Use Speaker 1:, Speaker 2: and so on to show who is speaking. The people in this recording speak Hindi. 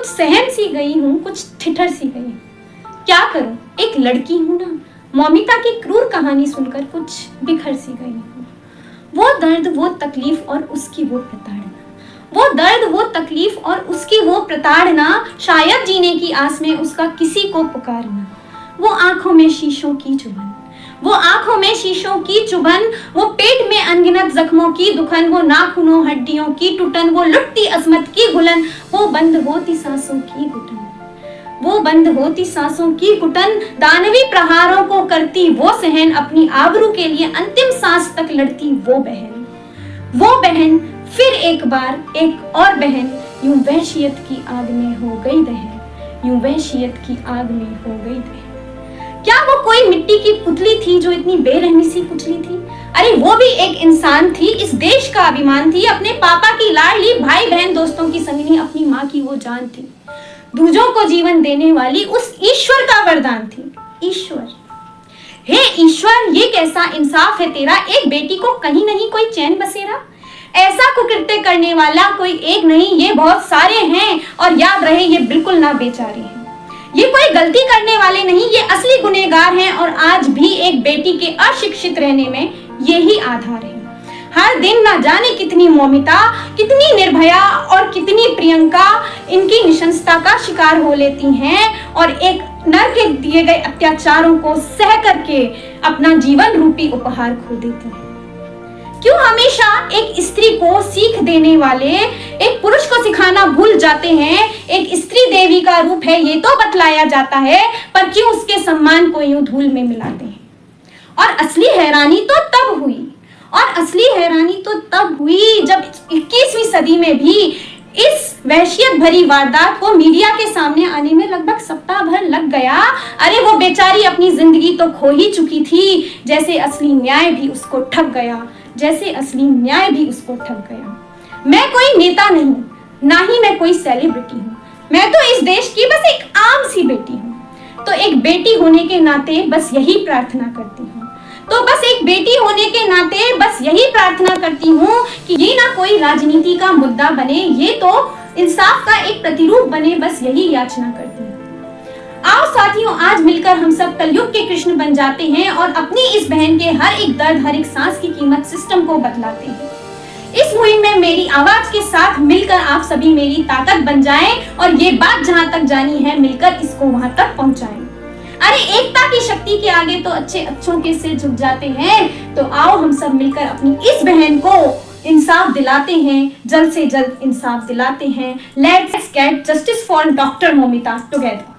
Speaker 1: कुछ सहम सी गई हूँ, कुछ ठिठर सी गई हूँ। क्या करूँ, एक लड़की हूँ ना। मौमिता की क्रूर कहानी सुनकर कुछ बिखर सी गई हूँ। वो दर्द, वो तकलीफ और उसकी वो प्रताड़ना, वो दर्द, वो तकलीफ और उसकी वो प्रताड़ना, शायद जीने की आस में उसका किसी को पुकारना। वो आंखों में शीशों की चुभन, वो आंखों में शीशों की चुभन, वो पेट में अनगिनत जख्मों की दुखन, वो नाखूनों हड्डियों की टूटन, वो लुटती अजमत की घुलन, वो बंद होती सांसों की घुटन, वो बंद होती सांसों की घुटन, दानवी प्रहारों को करती वो सहन, अपनी आबरू के लिए अंतिम सांस तक लड़ती वो बहन, फिर एक बार एक और बहन, यूं वहशियत की आग में हो गई दहन, यूं वहशियत की आग में हो गई दहन। क्या वो कोई मिट्टी की पुतली थी जो इतनी बेरहमी सी कुचली थी? अरे वो भी एक इंसान थी, इस देश का अभिमान थी, अपने पापा की लाडली, भाई बहन दोस्तों की संगिनी, अपनी माँ की वो जान थी, दूजों को जीवन देने वाली उस ईश्वर का वरदान थी। ईश्वर, हे ईश्वर, ये कैसा इंसाफ है तेरा, एक बेटी को कहीं नहीं कोई चैन बसेरा। ऐसा कुकृत्य करने वाला कोई एक नहीं, ये बहुत सारे हैं, और याद रहे ये बिल्कुल ना बेचारे हैं। ये कोई गलती करने वाले नहीं, ये असली गुनहगार हैं, और आज भी एक बेटी के अशिक्षित रहने में यही आधार है। हर दिन ना जाने कितनी मौमिता, कितनी निर्भया और कितनी प्रियंका इनकी निशंसता का शिकार हो लेती हैं, और एक नर के दिए गए अत्याचारों को सह करके अपना जीवन रूपी उपहार खो देती हैं। क्यों हमेशा एक स्त्री को सीख देने वाले एक पुरुष को सिखाना भूल जाते हैं? एक स्त्री देवी का रूप है ये तो बतलाया जाता है, पर क्यों उसके सम्मान को यूं धूल में मिलाते हैं? और असली हैरानी तो तब हुई जब 21वीं सदी में भी इस वहशियत भरी वारदात को मीडिया के सामने आने में लगभग सप्ताह भर लग गया। अरे वो बेचारी अपनी जिंदगी तो खो ही चुकी थी, जैसे असली न्याय भी उसको ठग गया। मैं कोई नेता नहीं, ना ही मैं कोई सेलिब्रिटी हूँ, मैं तो इस देश की बस एक आम सी बेटी हूँ। तो एक बेटी होने के नाते बस यही प्रार्थना करती हूँ कि ये ना कोई राजनीति का मुद्दा बने, ये तो इंसाफ का एक प्रतिरूप बने, बस यही याचना करती हूँ। आओ साथियों, आज मिलकर हम सब कलयुग के कृष्ण बन जाते हैं और अपनी इस बहन के हर एक दर्द, हर एक सांस की कीमत सिस्टम को बतलाते हैं। इस मुहिम में मेरी आवाज के साथ मिलकर आप सभी मेरी ताकत बन जाएं, और ये बात जहां तक जानी है मिलकर इसको वहां तक पहुंचाएं। अरे एकता की शक्ति के आगे तो अच्छों के सिर झुक जाते हैं। तो आओ हम सब मिलकर अपनी इस बहन को इंसाफ दिलाते हैं, जल्द से जल्द इंसाफ दिलाते हैं। Let's get justice for doctor Moumita together.